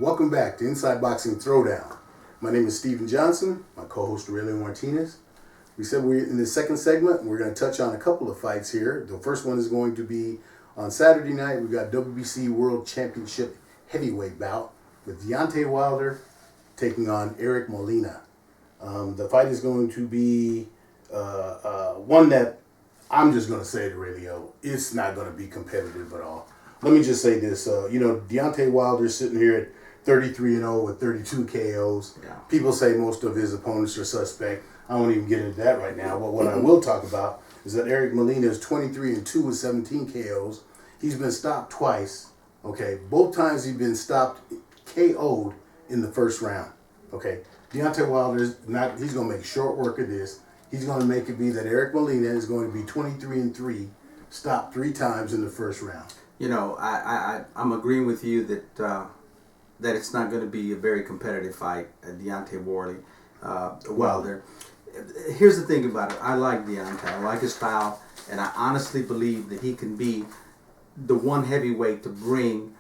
Welcome back to Inside Boxing Throwdown. My name is Steven Johnson, my co-host Aurelio Martinez. We said we're in the second segment, and we're going to touch on a couple of fights here. The first one is going to be on Saturday night. We've got WBC World Championship heavyweight bout with Deontay Wilder taking on Eric Molina. The fight is going to be one that I'm just going to say to Aurelio, it's not going to be competitive at all. Let me just say this, Deontay Wilder is sitting here at 33-0 with 32 KOs. Yeah. People say most of his opponents are suspect. I won't even get into that right now. But what I will talk about is that Eric Molina is 23-2 with 17 KOs. He's been stopped twice. Okay, both times he's been stopped, KO'd in the first round. Okay, Deontay Wilder is not. He's going to make short work of this. He's going to make it be that Eric Molina is going to be 23-3, stopped 3 times in the first round. You know, I'm agreeing with you that it's not going to be a very competitive fight at Deontay Wilder. Here's the thing about it. I like Deontay. I like his style, and I honestly believe that he can be the one heavyweight to bring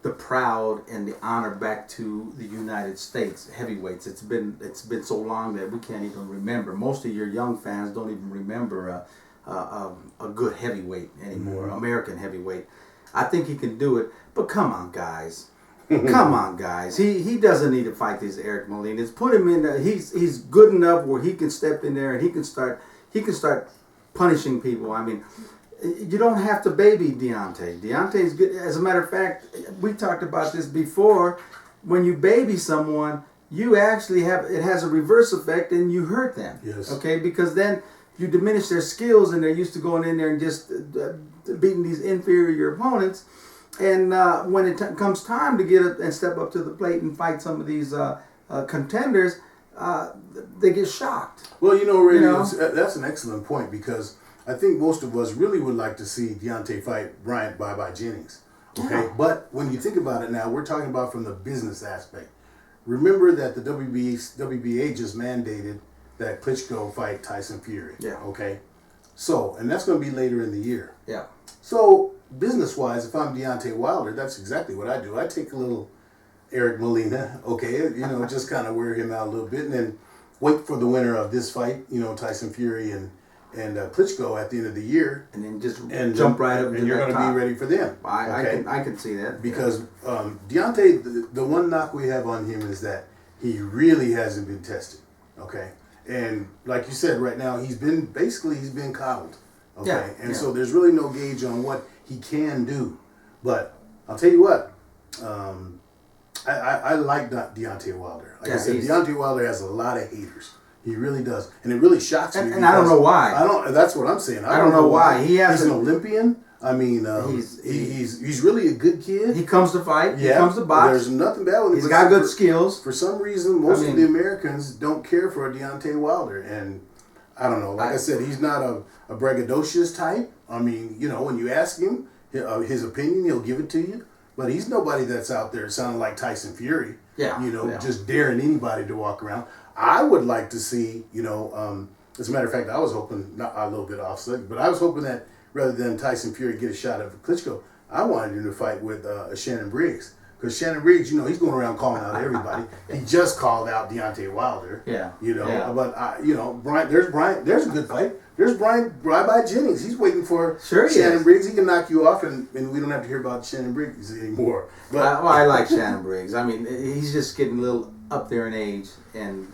the proud and the honor back to the United States heavyweights. It's been so long that we can't even remember. Most of your young fans don't even remember a good heavyweight anymore, American heavyweight. I think he can do it, but come on, guys. Come on, guys. He doesn't need to fight these Eric Molinas. Put him in there. He's good enough where he can step in there and he can start punishing people. I mean, you don't have to baby Deontay. Deontay's good. As a matter of fact, we talked about this before. When you baby someone, you actually it has a reverse effect and you hurt them. Yes. Okay, because then you diminish their skills and they're used to going in there and just beating these inferior opponents. And when it comes time to get up and step up to the plate and fight some of these contenders, they get shocked. Well, really, that's an excellent point because I think most of us really would like to see Deontay fight Bryant Bye-Bye Jennings. Okay, yeah. But when you think about it now, we're talking about from the business aspect. Remember that the WBA just mandated that Klitschko fight Tyson Fury. Yeah. Okay. So, and that's going to be later in the year. Yeah. So, business-wise, if I'm Deontay Wilder, that's exactly what I do. I take a little Eric Molina, okay, just kind of wear him out a little bit, and then wait for the winner of this fight, Tyson Fury and Klitschko at the end of the year, and then jump right up. And you're going to be ready for them. I can see that because Deontay, the one knock we have on him is that he really hasn't been tested, okay. And like you said, right now he's been coddled, okay. Yeah, and so there's really no gauge on what he can do. But I'll tell you what, I like Deontay Wilder. Like I said, Deontay Wilder has a lot of haters. He really does, and it really shocks me. And I don't know why. That's what I'm saying. I don't know why. He's an Olympian. I mean, he's really a good kid. He comes to fight. Yeah, he comes to box. There's nothing bad with him. He's got good skills. For some reason, most of the Americans don't care for Deontay Wilder, and I don't know. Like I said, he's not a braggadocious type. I mean, when you ask him his opinion, he'll give it to you. But he's nobody that's out there sounding like Tyson Fury. Yeah. Just daring anybody to walk around. I would like to see, as a matter of fact, I was hoping, not a little bit off subject, but I was hoping that rather than Tyson Fury get a shot at Klitschko, I wanted him to fight with Shannon Briggs. Because Shannon Briggs, he's going around calling out everybody. He just called out Deontay Wilder. Yeah. But, Brian, there's a good fight. There's Bryant Bye-Bye Jennings. He's waiting for Shannon Briggs. He can knock you off, and we don't have to hear about Shannon Briggs anymore. But I like Shannon Briggs. I mean, he's just getting a little up there in age, and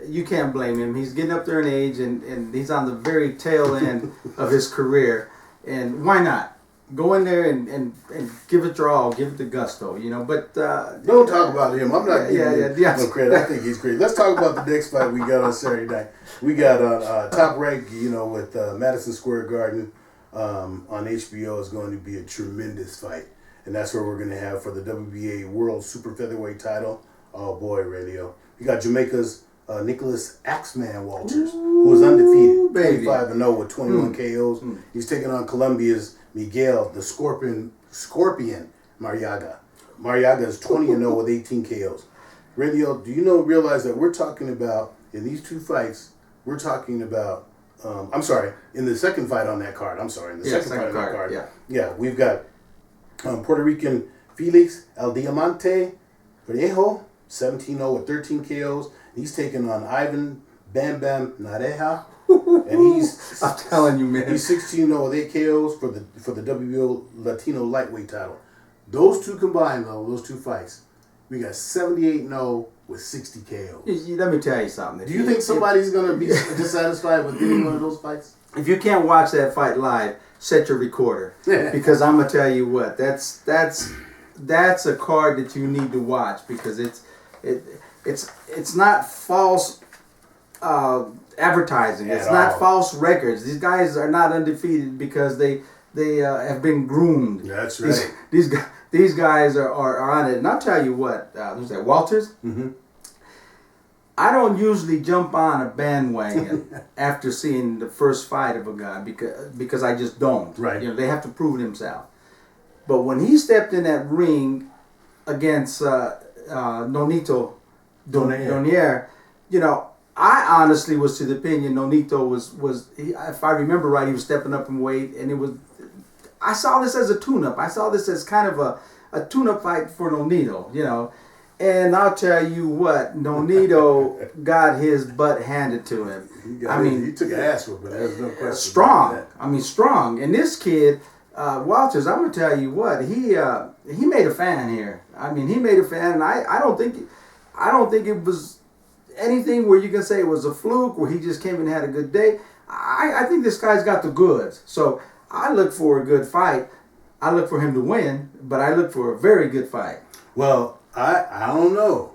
you can't blame him. He's getting up there in age, and he's on the very tail end of his career. And why not? Go in there and give it your all, give it the gusto, But don't talk about him. I'm not giving him no credit. I think he's great. Let's talk about the next fight we got on Saturday night. We got Top Rank, with Madison Square Garden on HBO is going to be a tremendous fight, and that's where we're going to have for the WBA World Super Featherweight title. Oh boy, Radio. We got Jamaica's Nicholas Axeman Walters, who is undefeated, 25-0 with 21 KOs. He's taking on Colombia's Miguel, the Scorpion Marriaga. Marriaga is 20-0 with 18 KOs. Radio, do you realize that we're talking about, in these two fights, we're talking about, in the second fight on that card, we've got Puerto Rican Felix El Diamante Verdejo, 17-0 with 13 KOs. He's taking on Ivan Bam Bam Najera. And he's I'm telling you, man. He's 16-0 with 8 KOs for the WBO Latino lightweight title. Those two combined, though, those two fights, we got 78-0 with 60 KOs. Let me tell you something. Do you think somebody's going to be dissatisfied with any one of those fights? If you can't watch that fight live, set your recorder. Because I'm going to tell you what, that's a card that you need to watch, because it's not false advertising. It's not false records. These guys are not undefeated because they have been groomed. That's right. These guys are on it. And I'll tell you what, who's that, Walters? Mm-hmm. I don't usually jump on a bandwagon after seeing the first fight of a guy because I just don't. Right. You know, they have to prove themselves. But when he stepped in that ring against Nonito Donaire, you know, I honestly was to the opinion Nonito was if I remember right, he was stepping up in weight, and I saw this as a tune-up. I saw this as kind of a tune-up fight for Nonito, you know. And I'll tell you what, Nonito got his butt handed to him. He took an ass whooping. There's no question. Strong. Strong. And this kid, Walters, I'm gonna tell you what, he made a fan here. I mean, he made a fan, and I don't think it was anything where you can say it was a fluke, where he just came and had a good day. I think this guy's got the goods. So I look for a good fight. I look for him to win, but I look for a very good fight. Well, I don't know.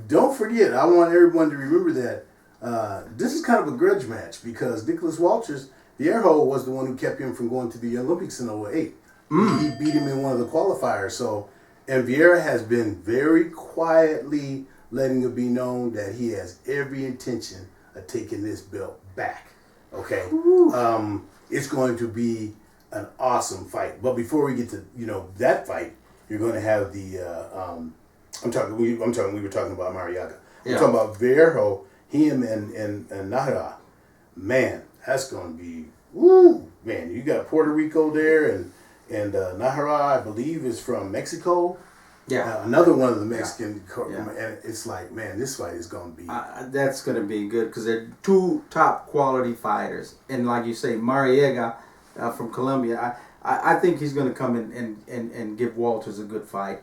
Don't forget, I want everyone to remember that this is kind of a grudge match, because Nicholas Walters, Verdejo, was the one who kept him from going to the Olympics in 2008. He beat him in one of the qualifiers. So, and Vieira has been very quietly letting it be known that he has every intention of taking this belt back. Okay, it's going to be an awesome fight. But before we get to that fight, you're going to have the we were talking about Marriaga. We're talking about Verdejo, him and Najera. Man, that's going to be man. You got Puerto Rico there, and Najera, I believe, is from Mexico. Yeah, another one of the Mexican, and it's like, man, this fight is going to be. That's going to be good, because they're two top quality fighters, and like you say, Marriaga from Colombia. I think he's going to come in and give Walters a good fight,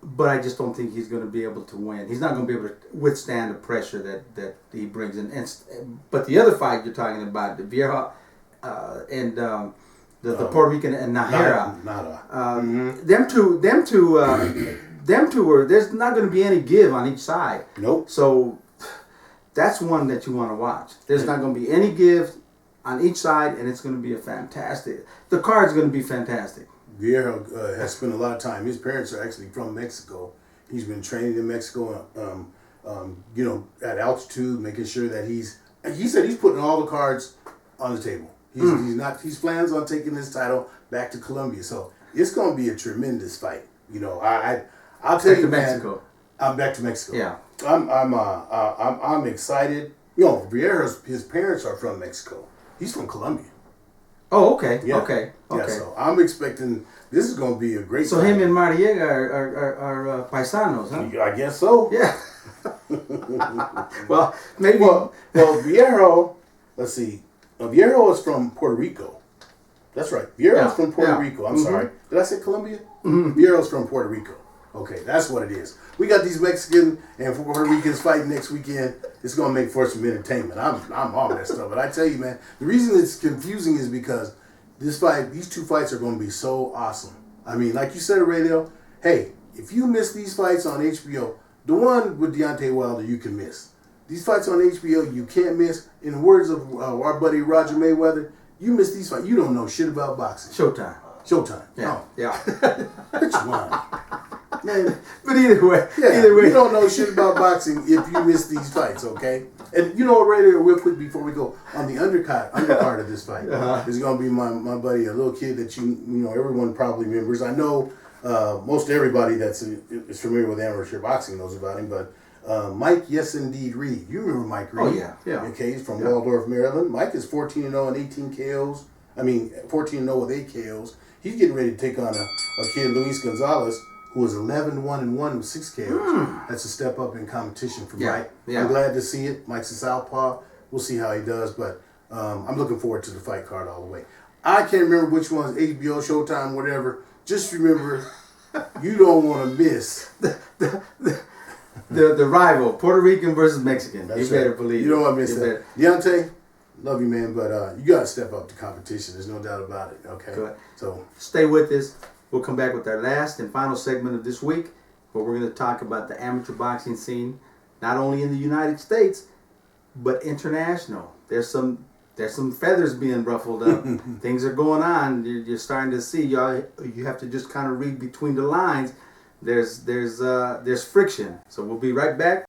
but I just don't think he's going to be able to win. He's not going to be able to withstand the pressure that he brings in. But the other fight you're talking about, the Vieira and the Puerto Rican and Najera, them two are. There's not going to be any give on each side. Nope. So that's one that you want to watch. There's not going to be any give on each side, and it's going to be the card's going to be fantastic. Vieira has spent a lot of time. His parents are actually from Mexico. He's been training in Mexico, at altitude, making sure that he said he's putting all the cards on the table. He plans on taking this title back to Colombia. So it's going to be a tremendous fight. I'll tell you, man. Mexico. I'm back to Mexico. Yeah. I'm excited. Vieira's his parents are from Mexico. He's from Colombia. Oh, okay. Yeah. Okay. Yeah, so I'm expecting this is going to be a great So fight. him and Marriaga are paisanos, huh? I guess so. Yeah. Well, maybe. Well, Vieira, let's see. Vieira is from Puerto Rico. That's right. Vieira is from Puerto Rico. I'm sorry. Did I say Colombia? Vieira's from Puerto Rico. Okay, that's what it is. We got these Mexican and Puerto Ricans fighting next weekend. It's going to make for some entertainment. I'm all that stuff. But I tell you, man, the reason it's confusing is because these two fights are going to be so awesome. I mean, like you said, Radio, hey, if you miss these fights on HBO, the one with Deontay Wilder, you can miss. These fights on HBO, you can't miss. In the words of our buddy Roger Mayweather, you miss these fights, you don't know shit about boxing. Showtime. Yeah. Oh. Yeah. Which one? Man, but either way, you don't know shit about boxing if you miss these fights, okay? And you know what, Radio, real quick before we go, on the undercard of this fight, is going to be my buddy, a little kid that everyone probably remembers. I know most everybody is familiar with amateur boxing knows about him, but Mike, yes indeed, Reed. You remember Mike Reed? Oh, yeah. Okay, he's from Waldorf, Maryland. Mike is 14-0 and 18 KOs. I mean, 14-0 with 8 KOs. He's getting ready to take on a kid, Luis Gonzalez, who was 11-1-1 with 6 KOs. That's a step up in competition for Mike. Yeah. I'm glad to see it. Mike's a southpaw. We'll see how he does, but I'm looking forward to the fight card all the way. I can't remember which one's HBO, Showtime, whatever. Just remember, you don't want to miss the rival, Puerto Rican versus Mexican. That's you better believe it. You don't want to miss You that. Deontay, love you, man, but you got to step up to competition. There's no doubt about it, okay? Good. So stay with us. We'll come back with our last and final segment of this week, where we're going to talk about the amateur boxing scene, not only in the United States, but international. There's some feathers being ruffled up. Things are going on. You're starting to see. You have to just kind of read between the lines. There's friction. So we'll be right back